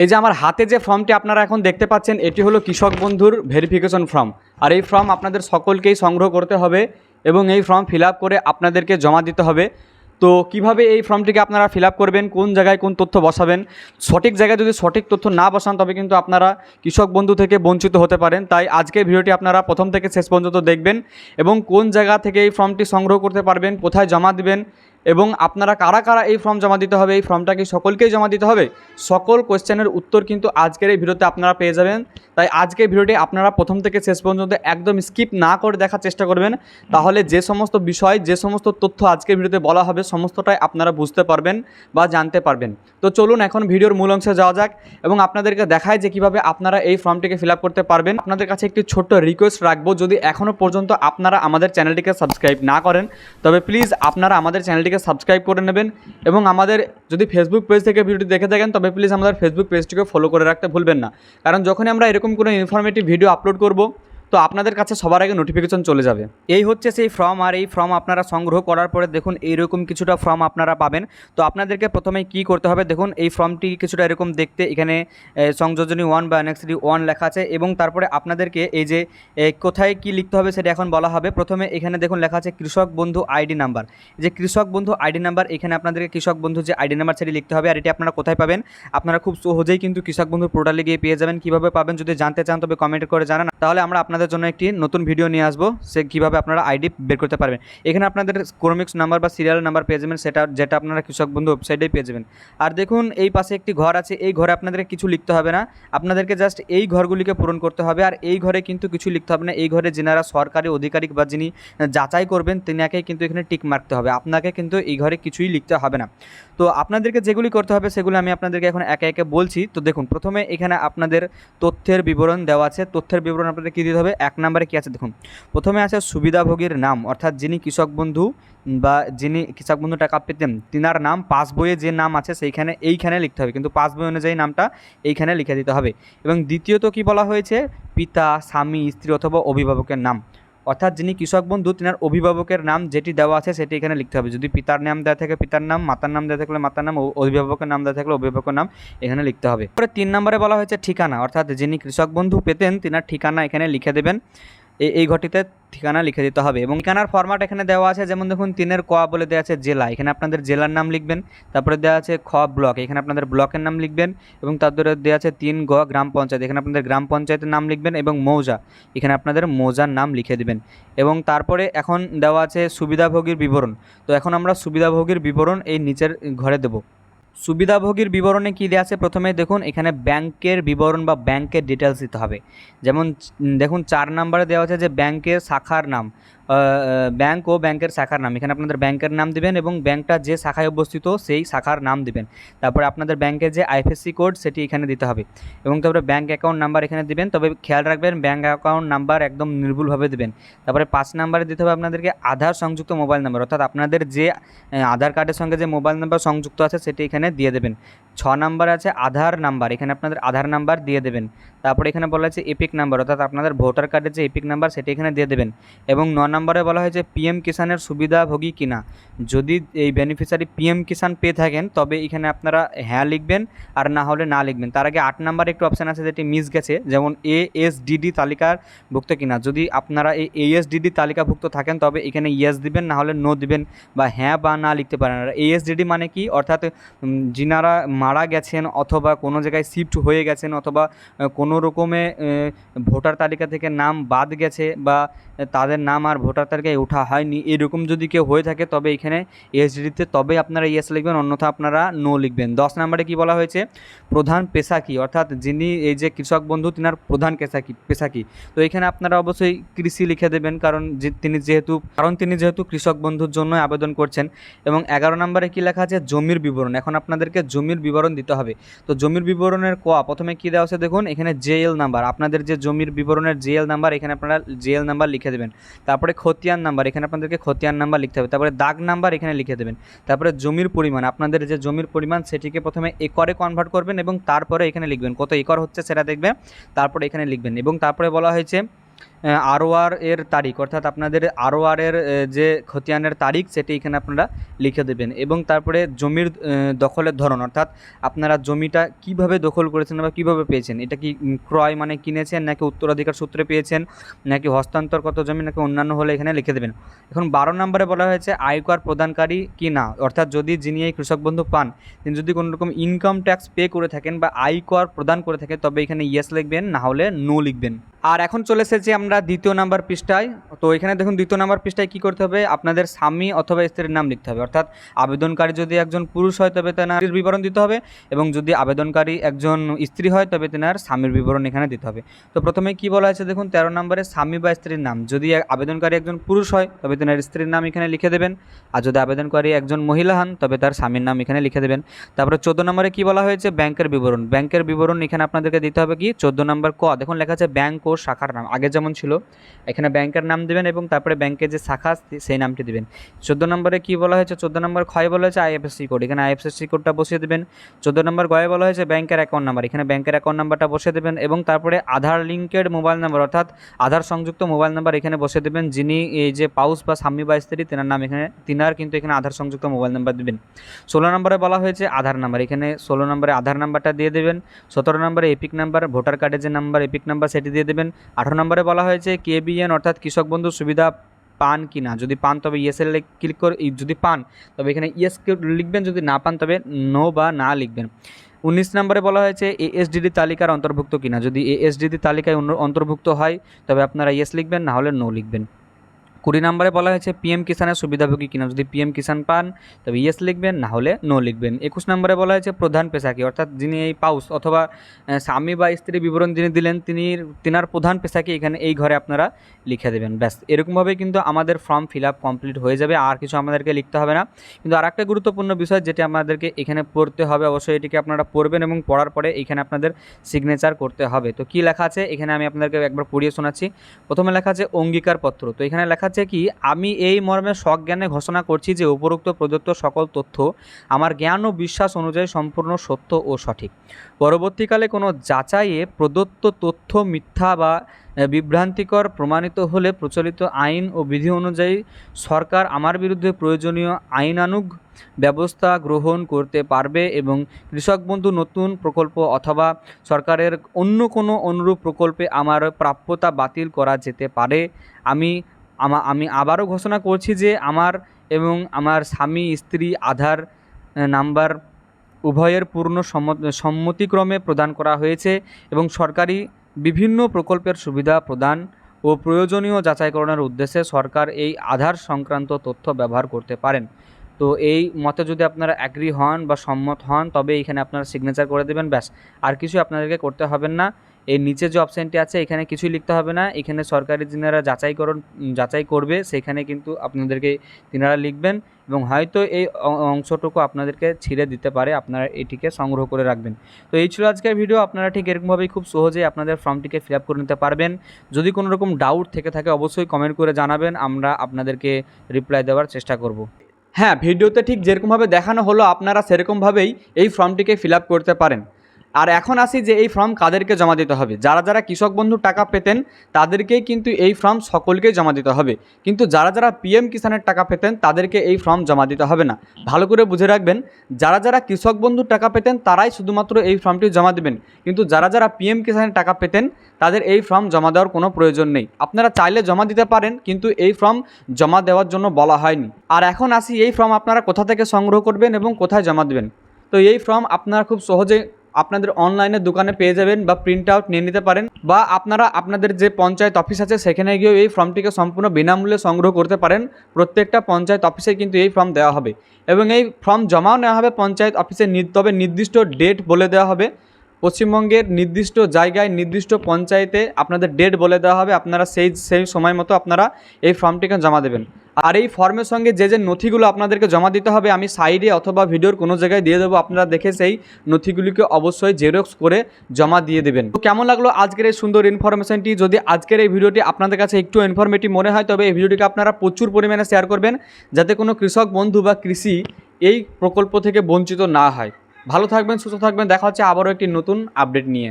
এই যে আমার হাতে যে ফর্মটি আপনারা এখন দেখতে পাচ্ছেন এটি হলো কৃষক বন্ধুর ভেরিফিকেশন ফর্ম। আর এই ফর্ম আপনাদের সকলকেই সংগ্রহ করতে হবে এবং এই ফর্ম ফিল আপ করে আপনাদেরকে জমা দিতে হবে। তো কিভাবে এই ফর্মটিকে আপনারা ফিল আপ করবেন, কোন জায়গায় কোন তথ্য বসাবেন, সঠিক জায়গায় যদি সঠিক তথ্য না বসান তবে কিন্তু আপনারা কৃষক বন্ধু থেকে বঞ্চিত হতে পারেন। তাই আজকের ভিডিওটি আপনারা প্রথম থেকে শেষ পর্যন্ত দেখবেন এবং কোন জায়গা থেকে এই ফর্মটি সংগ্রহ করতে পারবেন, কোথায় জমা দিবেন এবং আপনারা কারা কারা এই ফর্ম জমা দিতে হবে, এই ফর্মটা কি সকলকেই জমা দিতে হবে, সকল কোয়েশ্চেনের উত্তর কিন্তু আজকের এই ভিডিওতে আপনারা পেয়ে যাবেন। তাই আজকের ভিডিওটি আপনারা প্রথম থেকে শেষ পর্যন্ত একদম স্কিপ না করে দেখার চেষ্টা করবেন, তাহলে যে সমস্ত বিষয় যে সমস্ত তথ্য আজকের ভিডিওতে বলা হবে সমস্তটাই আপনারা বুঝতে পারবেন বা জানতে পারবেন। তো চলুন এখন ভিডিওর মূল অংশে যাওয়া যাক এবং আপনাদেরকে দেখায় যে কীভাবে আপনারা এই ফর্মটিকে ফিল আপ করতে পারবেন। আপনাদের কাছে একটি ছোট্ট রিকোয়েস্ট রাখবো, যদি এখনও পর্যন্ত আপনারা আমাদের চ্যানেলটিকে সাবস্ক্রাইব না করেন তবে প্লিজ আপনারা আমাদের চ্যানেলটিকে সাবস্ক্রাইব করে নেবেন এবং আমাদের যদি ফেসবুক পেজ থেকে ভিডিওটি দেখে থাকেন তবে প্লিজ আমাদের ফেসবুক পেজটিকে ফলো করে রাখতে ভুলবেন না, কারণ যখনই আমরা এরকম কোনো ইনফরমেটিভ ভিডিও আপলোড করব তো আপনাদের কাছে সবার আগে নোটিফিকেশন চলে যাবে। এই হচ্ছে সেই ফর্ম, আর এই ফর্ম আপনারা সংগ্রহ করার পরে দেখুন এইরকম কিছুটা ফর্ম আপনারা পাবেন। তো আপনাদেরকে প্রথমে কি করতে হবে, দেখুন এই ফর্মটি কিছুটা এরকম দেখতে, এখানে সংযোজনী 1 বা অ্যানেক্সিটি 1 লেখা আছে এবং তারপরে আপনাদেরকে এই যে কোথায় কি লিখতে হবে সেটা এখন বলা হবে। প্রথমে এখানে দেখুন লেখা আছে কৃষক বন্ধু আইডি নাম্বার, যে কৃষক বন্ধু আইডি নাম্বার, এখানে আপনাদেরকে কৃষক বন্ধু যে আইডি নাম্বার সেটি লিখতে হবে। আর এটি আপনারা কোথায় পাবেন, আপনারা খুব সহজেই কিন্তু কৃষক বন্ধু পোর্টালে গিয়ে পেয়ে যাবেন। কীভাবে পাবেন যদি জানতে চান তবে কমেন্ট করে জানান, তাহলে আমরা আপনাদের জন্য একটি নতুন ভিডিও নিয়ে আসবো সে কীভাবে আপনারা আইডি বের করতে পারবেন। এখানে আপনাদের ক্রমিক্স নাম্বার বা সিরিয়াল নাম্বার পেয়ে যাবেন, সেটা যেটা আপনারা কৃষক বন্ধু ওয়েবসাইটেই পেয়ে যাবেন। আর দেখুন এই পাশে একটি ঘর আছে, এই ঘরে আপনাদেরকে কিছু লিখতে হবে না, আপনাদেরকে জাস্ট এই ঘরগুলিকে পূরণ করতে হবে। আর এই ঘরে কিন্তু কিছু লিখতে হবে না, এই ঘরে যিনারা সরকারি আধিকারিক বা যিনি যাচাই করবেন তিনাকে কিন্তু এখানে টিক মারতে হবে, আপনাকে কিন্তু এই ঘরে কিছুই লিখতে হবে না। তো আপনাদেরকে যেগুলি করতে হবে সেগুলো আমি আপনাদেরকে এখন একে একে বলছি। তো দেখুন প্রথমে এখানে আপনাদের তথ্যের বিবরণ দেওয়া আছে, তথ্যের বিবরণ আপনাদের কী দিতে হবে, 1 নম্বরে কী আছে দেখুন, প্রথমে আছে সুবিধাভোগীর নাম, অর্থাৎ যিনি কৃষক বন্ধু বা যিনি কৃষক বন্ধু টাকা পেতেন তিনার নাম, পাসবইয়ে যে নাম আছে সেইখানে এইখানে লিখতে হবে, কিন্তু পাসবই অনুযায়ী নামটা এইখানে লিখে দিতে হবে। এবং দ্বিতীয়ত কি বলা হয়েছে, পিতা, স্বামী, স্ত্রী অথবা অভিভাবকের নাম, অর্থাৎ যিনি কৃষক বন্ধু তিনার অভিভাবকের নাম যেটি দেওয়া আছে সেটি এখানে লিখতে হবে। যদি পিতার নাম দেওয়া থাকে পিতার নাম, মাতার নাম দেওয়া থাকলে মাতার নাম, অভিভাবকের নাম দেওয়া থাকলে অভিভাবকের নাম এখানে লিখতে হবে। তারপরে 3 নম্বরে বলা হয়েছে ঠিকানা, অর্থাৎ যিনি কৃষক বন্ধু পেতেন তিনার ঠিকানা এখানে লিখে দেবেন, এই ঘরটিতে ঠিকানা লিখে দিতে হবে। এবং ঠিকানার ফরম্যাট এখানে দেওয়া আছে, যেমন দেখুন 3 ক বলে দেওয়া আছে জেলা, এখানে আপনাদের জেলার নাম লিখবেন। তারপরে দেওয়া আছে খ ব্লক, এখানে আপনাদের ব্লকের নাম লিখবেন। এবং তারপরে দেওয়া আছে 3 গ গ্রাম পঞ্চায়েত, এখানে আপনাদের গ্রাম পঞ্চায়েতের নাম লিখবেন। এবং মৌজা, এখানে আপনাদের মৌজার নাম লিখে দেবেন। এবং তারপরে এখন দেওয়া আছে সুবিধাভোগীর বিবরণ, তো এখন আমরা সুবিধাভোগীর বিবরণ এই নিচের ঘরে দেব। সুবিধাভোগীর বিবরণে কী দেওয়া আছে, প্রথমে দেখুন এখানে ব্যাংকের বিবরণ বা ব্যাংকের ডিটেলস দিতে হবে। যেমন দেখুন 4 নম্বরে দেওয়া আছে যে ব্যাংকের শাখার নাম, ব্যাংক ও ব্যাংকের শাখার নাম, এখানে আপনাদের ব্যাংকের নাম দিবেন এবং ব্যাংকটা যে শাখায় অবস্থিত সেই শাখার নাম দিবেন। তারপরে আপনাদের ব্যাংকের যে আইএফএসসি কোড সেটি এখানে দিতে হবে এবং তারপরে ব্যাংক অ্যাকাউন্ট নাম্বার এখানে দিবেন, তবে খেয়াল রাখবেন ব্যাংক অ্যাকাউন্ট নাম্বার একদম নির্ভুলভাবে দিবেন। তারপরে 5 নম্বরে দিতে হবে আপনাদেরকে আধার সংযুক্ত মোবাইল নাম্বার, অর্থাৎ আপনাদের যে আধার কার্ডের সঙ্গে যে মোবাইল নাম্বার সংযুক্ত আছে সেটি এখানে দিয়ে দেবেন। 6 নম্বরে আছে আধার নাম্বার, এখানে আপনাদের আধার নাম্বার দিয়ে দেবেন। তারপরে এখানে বলা আছে এপিক নাম্বার, অর্থাৎ আপনাদের ভোটার কার্ডের যে এপিক নাম্বার সেটি এখানে দিয়ে দেবেন। এবং 9 নম্বরে বলা হয়েছে পিএম কিষানের সুবিধাভোগী কিনা, যদি এই বেনিফিশিয়ারি পিএম কিষান পেয়ে থাকেন তবে এখানে আপনারা হ্যাঁ লিখবেন আর না হলে না লিখবেন। তার আগে 8 নম্বরে একটু অপশান আছে যেটি মিস গেছে, যেমন এএসডিডি তালিকাভুক্ত কিনা, যদি আপনারা এই এএসডিডি তালিকাভুক্ত থাকেন তবে এখানে ইয়েস দিবেন, না হলে নো দিবেন বা হ্যাঁ বা না লিখতে পারেন। আর এএসডিডি মানে কি, অর্থাৎ যিনারা মারা গেছেন অথবা কোনো জায়গায় শিফট হয়ে গেছেন অথবা কোনো রকমে ভোটার তালিকা থেকে নাম বাদ গেছে বা তাদের নাম আর ভোটার তালিকায় ওঠা হয়নি, এরকম যদি কেউ হয়ে থাকে তবে এখানে এসডিতে তবেই আপনারা ইয়েস লিখবেন, অন্যথা আপনারা নো লিখবেন। 10 নম্বরে কি বলা হয়েছে, প্রধান পেশা কী, অর্থাৎ যিনি এই যে কৃষক বন্ধু তিনার প্রধান পেশা কী, তো এখানে আপনারা অবশ্যই কৃষি লিখে দেবেন, কারণ তিনি যেহেতু কৃষক বন্ধুর জন্য আবেদন করছেন। এবং 11 নম্বরে কী লেখা আছে, জমির বিবরণ, এখন আপনাদেরকে জমির বিবরণ দিতে হবে। তো জমির বিবরণের প্রথমে কী দেওয়া আছে দেখুন, এখানে জেএল নাম্বার, আপনাদের যে জমির বিবরণের জেএল নাম্বার এখানে আপনারা জেএল নাম্বার লিখে দেবেন। তারপরে খতিয়ান নাম্বার, এখানে আপনাদেরকে খতিয়ান নাম্বার লিখতে হবে। তারপরে দাগ নাম্বার এখানে লিখে দেবেন। তারপরে জমির পরিমাণ, আপনাদের যে জমির পরিমাণ সেটিকে প্রথমে একরে কনভার্ট করবেন এবং তারপরে এখানে লিখবেন কত একর হচ্ছে সেটা দেখবেন, তারপরে এখানে লিখবেন। এবং তারপরে বলা হয়েছে আরওআর এর তারিখ, অর্থাৎ আপনাদের আরওআর এর যে খতিয়ানের তারিখ সেটি এখানে আপনারা লিখে দেবেন। এবং তারপরে জমির দখলের ধরন, অর্থাৎ আপনারা জমিটা কিভাবে দখল করেছেন বা কীভাবে পেয়েছেন, এটা কি ক্রয় মানে কিনেছেন, নাকি উত্তরাধিকার সূত্রে পেয়েছেন, নাকি হস্তান্তরগত জমি, নাকি অন্যান্য হলে এখানে লিখে দেবেন। এখন 12 নম্বরে বলা হয়েছে আয়কর প্রদানকারী কি না, অর্থাৎ যদি যিনি এই কৃষক বন্ধু পান তিনি যদি কোনো রকম ইনকাম ট্যাক্স পে করে থাকেন বা আয়কর প্রদান করে থাকেন তবে এখানে ইয়েস লিখবেন, না হলে নো লিখবেন। আর এখন চলে এসেছি আমরা দ্বিতীয় নাম্বার পৃষ্ঠায়। তো এখানে দেখুন দ্বিতীয় নাম্বার পৃষ্ঠায় কী করতে হবে, আপনাদের স্বামী অথবা স্ত্রীর নাম লিখতে হবে। অর্থাৎ আবেদনকারী যদি একজন পুরুষ হয় তবে তেনার বিবরণ দিতে হবে, এবং যদি আবেদনকারী একজন স্ত্রী হয় তবে তেনার স্বামীর বিবরণ এখানে দিতে হবে। তো প্রথমে কি বলা আছে দেখুন 13 নম্বরে স্বামী বা স্ত্রীর নাম, যদি আবেদনকারী একজন পুরুষ হয় তবে তেনার স্ত্রীর নাম এখানে লিখে দেবেন, আর যদি আবেদনকারী একজন মহিলা হন তবে তার স্বামীর নাম এখানে লিখে দেবেন। তারপরে 14 নম্বরে কী বলা হয়েছে, ব্যাংকের বিবরণ। ব্যাংকের বিবরণ এখানে আপনাদেরকে দিতে হবে কি 14 নম্বর ক, দেখুন লেখা আছে ব্যাংক ও শাখার নাম, আগে যেমন ছিল এখানে ব্যাংকের নাম দেবেন এবং তারপরে ব্যাংকের যে শাখা সেই নামটি দেবেন। 14 নম্বরে কী বলা হয়েছে, 14 নম্বর খয়ে বলা হয়েছে আইএফএসসি কোড, এখানে আইএফএসসি কোডটা বসিয়ে দেবেন। 14 নম্বর গয়ে বলা হয়েছে ব্যাংকের অ্যাকাউন্ট নাম্বার, এখানে ব্যাংকের অ্যাকাউন্ট নাম্বারটা বসিয়ে দেবেন। এবং তারপরে আধার লিঙ্কেড মোবাইল নাম্বার, অর্থাৎ আধার সংযুক্ত মোবাইল নাম্বার এখানে বসিয়ে দেবেন। যিনি এই যে পাউস বা স্বামী বা স্ত্রী তেনার নাম এখানে তিনার কিন্তু এখানে আধার সংযুক্ত মোবাইল নাম্বার দেবেন। 16 নম্বরে বলা হয়েছে আধার নাম্বার, এখানে 16 নম্বরে আধার নাম্বারটা দিয়ে দেবেন। 17 নম্বরে এপিক নাম্বার, ভোটার কার্ডের যে নাম্বার এপিক নাম্বার সেটি দিয়ে দেবেন। 18 নম্বরে বলা হয়েছে কেবিএন অর্থাৎ কৃষক বন্ধু সুবিধা পান কি না, যদি পান তবে ইয়েসের ক্লিক করে, যদি পান তবে এখানে ইয়েস লিখবেন, যদি না পান তবে নো বা না লিখবেন। 19 নম্বরে বলা হয়েছে এএসডিডি তালিকার অন্তর্ভুক্ত কিনা, যদি এএসডিডি তালিকায় অন্তর্ভুক্ত হয় তবে আপনারা ইয়েস লিখবেন, না হলে নো লিখবেন। 20 নম্বরে বলা হয়েছে পিএম কিষানের সুবিধাভোগী কিনা, যদি পিএম কিষান পান তবে ইয়েস লিখবেন, না হলে নো লিখবেন। 21 নম্বরে বলা হয়েছে প্রধান পেশা কি, অর্থাৎ যিনি এই পাউস অথবা স্বামী বা স্ত্রী বিবরণ যিনি দিলেন তিনার প্রধান পেশা কি এখানে এই ঘরে আপনারা লিখে দেবেন। ব্যাস এরকমভাবে কিন্তু আমাদের ফর্ম ফিল আপ কমপ্লিট হয়ে যাবে, আর কিছু আমাদেরকে লিখতে হবে না। কিন্তু আর একটা গুরুত্বপূর্ণ বিষয় যেটি আমাদেরকে এখানে পড়তে হবে, অবশ্যই এটিকে আপনারা পড়বেন এবং পড়ার পরে এখানে আপনাদের সিগনেচার করতে হবে। তো কী লেখা আছে এখানে আমি আপনাদেরকে একবার পড়িয়ে শোনাচ্ছি। প্রথমে লেখা আছে অঙ্গীকারপত্র, তো এখানে লেখা আছে কি আমি এই মর্মে সজ্ঞানে ঘোষণা করছি যে উপরোক্ত প্রদত্ত সকল তথ্য আমার জ্ঞান ও বিশ্বাস অনুযায়ী সম্পূর্ণ সত্য ও সঠিক। পরবর্তীকালে কোনো যাচাইয়ে প্রদত্ত তথ্য মিথ্যা বা বিভ্রান্তিকর প্রমাণিত হলে প্রচলিত আইন ও বিধি অনুযায়ী সরকার আমার বিরুদ্ধে প্রয়োজনীয় আইনানুগ ব্যবস্থা গ্রহণ করতে পারবে এবং কৃষক বন্ধু নতুন প্রকল্প অথবা সরকারের অন্য কোনো অনুরূপ প্রকল্পে আমার প্রাপ্যতা বাতিল করা যেতে পারে। আমি আবারও ঘোষণা করছি যে আমার এবং আমার স্বামী স্ত্রী আধার নাম্বার উভয়ের পূর্ণ সম্মতিক্রমে প্রদান করা হয়েছে এবং সরকারি বিভিন্ন প্রকল্পের সুবিধা প্রদান ও প্রয়োজনীয় যাচাইকরণের উদ্দেশ্যে সরকার এই আধার সংক্রান্ত তথ্য ব্যবহার করতে পারেন। তো এই মতে যদি আপনারা অ্যাগ্রি হন বা সম্মত হন তবে এখানে আপনারা সিগনেচার করে দেবেন, ব্যাস আর কিছু আপনাদেরকে করতে হবে না। এর নিচে যে অপশানটি আছে এখানে কিছুই লিখতে হবে না, এখানে সরকারি যিনারা যাচাই করবে সেখানে কিন্তু আপনাদেরকে তিনারা লিখবেন এবং হয়তো এই অংশটুকু আপনাদেরকে ছিঁড়ে দিতে পারে, আপনারা এটিকে সংগ্রহ করে রাখবেন। তো এই ছিল আজকের ভিডিও, আপনারা ঠিক এরকমভাবেই খুব সহজেই আপনাদের ফর্মটিকে ফিল আপ করে নিতে পারবেন। যদি কোনো রকম ডাউট থেকে থাকে অবশ্যই কমেন্ট করে জানাবেন, আমরা আপনাদেরকে রিপ্লাই দেওয়ার চেষ্টা করব। হ্যাঁ, ভিডিওতে ঠিক যেরকমভাবে দেখানো হলো আপনারা সেরকমভাবেই এই ফর্মটিকে ফিল আপ করতে পারেন। আর এখন আসি যে এই ফর্ম কাদেরকে জমা দিতে হবে। যারা যারা কৃষক বন্ধু টাকা পেতেন তাদেরকেই কিন্তু এই ফর্ম সকলকেই জমা দিতে হবে, কিন্তু যারা যারা পিএম কিষানের টাকা পেতেন তাদেরকে এই ফর্ম জমা দিতে হবে না। ভালো করে বুঝে রাখবেন, যারা যারা কৃষক বন্ধু টাকা পেতেন তারাই শুধুমাত্র এই ফর্মটি জমা দেবেন, কিন্তু যারা যারা পিএম কিষানের টাকা পেতেন তাদের এই ফর্ম জমা দেওয়ার কোনো প্রয়োজন নেই। আপনারা চাইলে জমা দিতে পারেন, কিন্তু এই ফর্ম জমা দেওয়ার জন্য বলা হয়নি। আর এখন আসি এই ফর্ম আপনারা কোথা থেকে সংগ্রহ করবেন এবং কোথায় জমা দেবেন। তো এই ফর্ম আপনারা খুব সহজে আপনাদের অনলাইনে দোকানে পেয়ে যাবেন বা প্রিন্ট আউট নিয়ে নিতে পারেন, বা আপনারা আপনাদের যে পঞ্চায়েত অফিস আছে সেখানে গিয়েও এই ফর্মটিকে সম্পূর্ণ বিনামূল্যে সংগ্রহ করতে পারেন। প্রত্যেকটা পঞ্চায়েত অফিসে কিন্তু এই ফর্ম দেওয়া হবে এবং এই ফর্ম জমাও নেওয়া হবে পঞ্চায়েত অফিসে, তবে নির্দিষ্ট ডেট বলে দেওয়া হবে। পশ্চিমবঙ্গের নির্দিষ্ট জায়গায় নির্দিষ্ট পঞ্চায়েতে আপনাদের ডেট বলে দেওয়া হবে, আপনারা সেই সময় মতো আপনারা এই ফর্মটিকে জমা দেবেন। আর এই ফর্মের সঙ্গে যে নথিগুলো আপনাদেরকে জমা দিতে হবে আমি সাইডে অথবা ভিডিওর কোনো জায়গায় দিয়ে দেবো, আপনারা দেখে সেই নথিগুলিকে অবশ্যই জেরক্স করে জমা দিয়ে দেবেন। তো কেমন লাগলো আজকের এই সুন্দর ইনফরমেশনটি? যদি আজকের এই ভিডিওটি আপনাদের কাছে একটু ইনফরমেটিভ মনে হয় তবে এই ভিডিওটিকে আপনারা প্রচুর পরিমাণে শেয়ার করবেন, যাতে কোনো কৃষক বন্ধু বা কৃষি এই প্রকল্প থেকে বঞ্চিত না হয়। ভালো থাকবেন, সুস্থ থাকবেন, দেখা হচ্ছে আবারও একটি নতুন আপডেট নিয়ে।